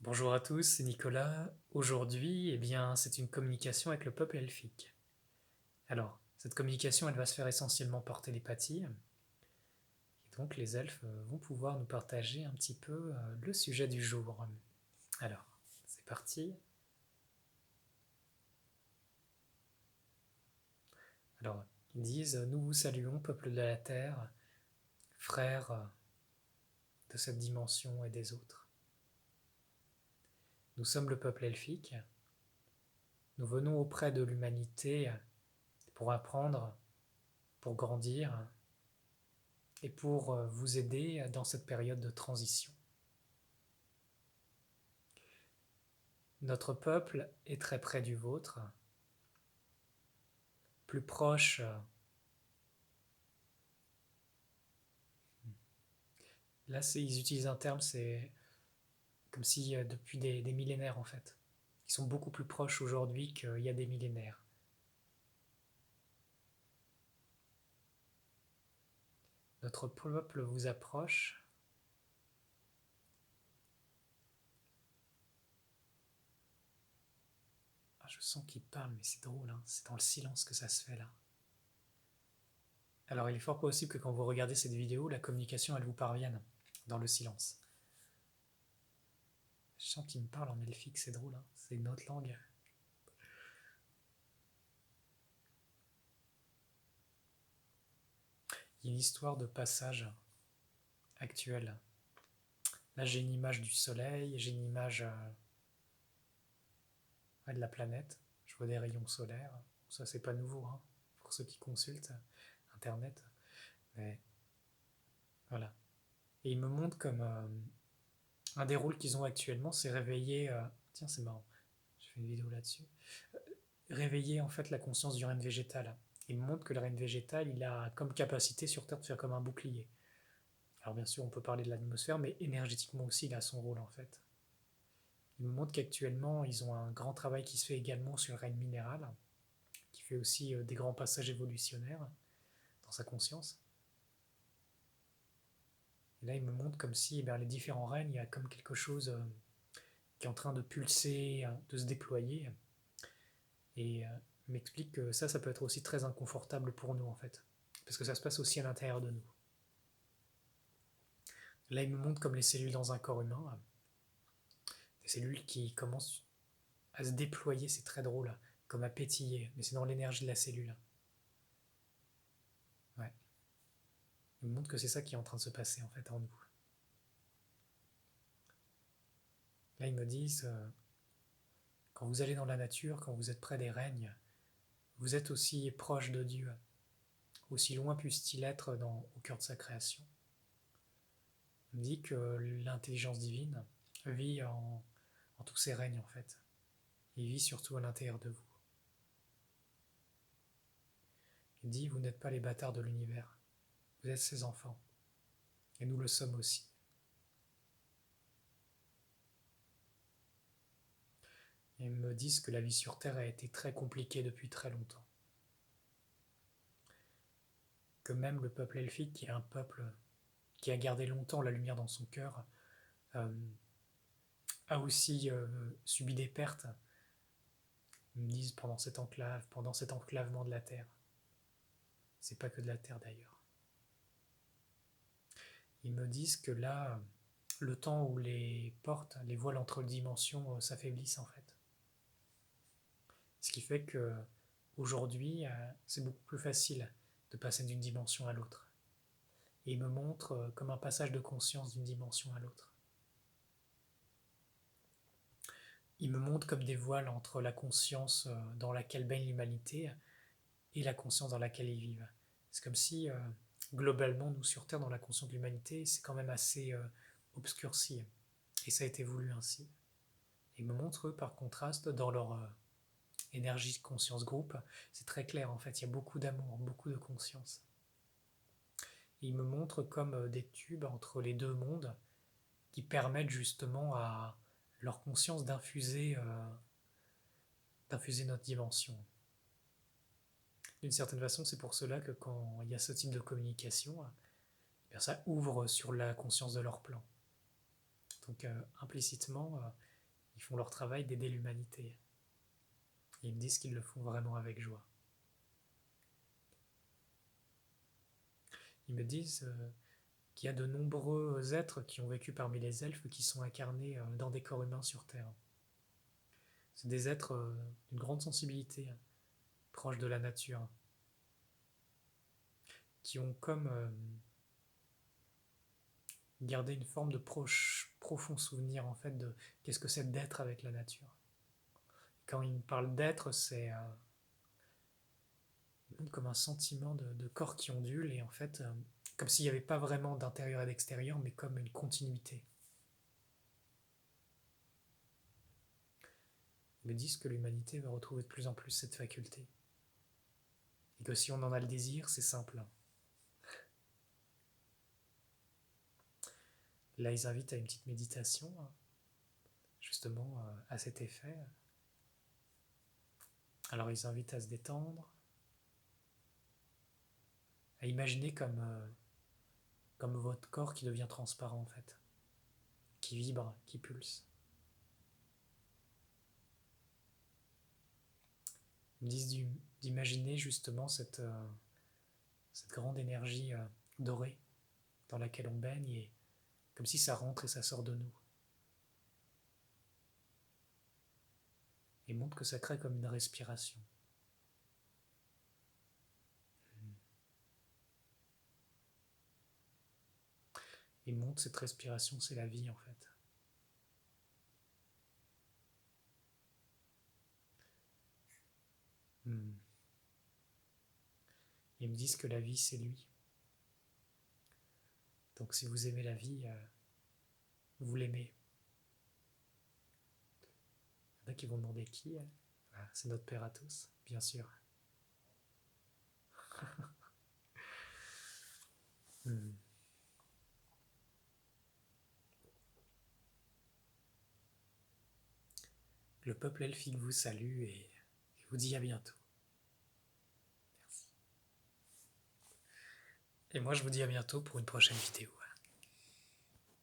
Bonjour à tous, c'est Nicolas. Aujourd'hui, c'est une communication avec le peuple elfique. Alors, cette communication, elle va se faire essentiellement par télépathie. Et donc, les elfes vont pouvoir nous partager un petit peu le sujet du jour. Alors, c'est parti. Alors, ils disent: Nous vous saluons, peuple de la terre, frères de cette dimension et des autres. Nous sommes le peuple elfique. Nous venons auprès de l'humanité pour apprendre, pour grandir et pour vous aider dans cette période de transition. Notre peuple est très près du vôtre, plus proche. Là, ils utilisent un terme, c'est comme si depuis des millénaires en fait. Ils sont beaucoup plus proches aujourd'hui qu'il y a des millénaires. Notre peuple vous approche. Ah, je sens qu'il parle, mais c'est drôle, hein. C'est dans le silence que ça se fait là. Alors il est fort possible que quand vous regardez cette vidéo, la communication elle vous parvienne dans le silence. Je sens qu'il me parle en elfique, c'est drôle, hein. C'est une autre langue. Il y a une histoire de passage actuelle. Là, j'ai une image du soleil, j'ai une image de la planète. Je vois des rayons solaires. Ça, c'est pas nouveau, hein, pour ceux qui consultent Internet. Mais voilà. Et ils me montrent comme un des rôles qu'ils ont actuellement, c'est réveiller. Tiens, c'est marrant. J'ai fait une vidéo là-dessus. Réveiller en fait la conscience du règne végétal. Ils me montrent que le règne végétal, il a comme capacité sur Terre de faire comme un bouclier. Alors bien sûr, on peut parler de l'atmosphère, mais énergétiquement aussi, il a son rôle en fait. Ils me montrent qu'actuellement, ils ont un grand travail qui se fait également sur le règne minéral, qui fait aussi des grands passages évolutionnaires dans sa conscience. Et là, il me montre comme si les différents règnes, il y a comme quelque chose qui est en train de pulser, de se déployer. Et m'explique que ça peut être aussi très inconfortable pour nous en fait. Parce que ça se passe aussi à l'intérieur de nous. Là, il me montre comme les cellules dans un corps humain, des cellules qui commencent à se déployer, c'est très drôle, comme à pétiller, mais c'est dans l'énergie de la cellule. Ouais. Il me montre que c'est ça qui est en train de se passer en fait en nous. Là, ils me disent, quand vous allez dans la nature, quand vous êtes près des règnes, vous êtes aussi proche de Dieu, aussi loin puisse-t-il être au cœur de sa création. Il me dit que l'intelligence divine vit en tous ces règnes en fait. Il vit surtout à l'intérieur de vous. Il dit, vous n'êtes pas les bâtards de l'univers, vous êtes ses enfants. Et nous le sommes aussi. Et ils me disent que la vie sur Terre a été très compliquée depuis très longtemps. Que même le peuple elfique, qui est un peuple qui a gardé longtemps la lumière dans son cœur, euh, a aussi subi des pertes, ils me disent, pendant cette enclave, pendant cet enclavement de la Terre. C'est pas que de la Terre d'ailleurs. Ils me disent que là, le temps où les portes, les voiles entre les dimensions s'affaiblissent en fait. Ce qui fait que aujourd'hui, c'est beaucoup plus facile de passer d'une dimension à l'autre. Et il me montre comme un passage de conscience d'une dimension à l'autre. Il me montre comme des voiles entre la conscience dans laquelle baigne l'humanité et la conscience dans laquelle ils vivent. C'est comme si, globalement, nous sur Terre, dans la conscience de l'humanité, c'est quand même assez obscurci. Et ça a été voulu ainsi. Il me montre, eux, par contraste, dans leur énergie de conscience groupe, c'est très clair en fait, il y a beaucoup d'amour, beaucoup de conscience. Et il me montre comme des tubes entre les deux mondes qui permettent justement à leur conscience d'infuser notre dimension. D'une certaine façon, c'est pour cela que quand il y a ce type de communication, ça ouvre sur la conscience de leur plan. Donc implicitement, Ils font leur travail d'aider l'humanité. Et ils me disent qu'ils le font vraiment avec joie. Ils me disent qu'il y a de nombreux êtres qui ont vécu parmi les elfes qui sont incarnés dans des corps humains sur Terre. C'est des êtres d'une grande sensibilité, proches de la nature, qui ont comme gardé une forme de profond souvenir en fait de qu'est-ce que c'est d'être avec la nature. Quand ils me parlent d'être, c'est comme un sentiment de corps qui ondule et en fait comme s'il n'y avait pas vraiment d'intérieur et d'extérieur, mais comme une continuité. Ils me disent que l'humanité va retrouver de plus en plus cette faculté. Et que si on en a le désir, c'est simple. Là, ils invitent à une petite méditation, justement, à cet effet. Alors, ils invitent à se détendre, à imaginer comme votre corps qui devient transparent, en fait, qui vibre, qui pulse. Ils me disent d'imaginer justement cette grande énergie dorée dans laquelle on baigne, et comme si ça rentre et ça sort de nous. Et montre que ça crée comme une respiration. Et montre cette respiration, c'est la vie en fait. Ils me disent que la vie, c'est lui. Donc si vous aimez la vie, vous l'aimez. Il y en a qui vont demander qui. C'est notre Père à tous, bien sûr. Le peuple elfique vous salue et vous dit à bientôt. Merci. Et moi je vous dis à bientôt pour une prochaine vidéo.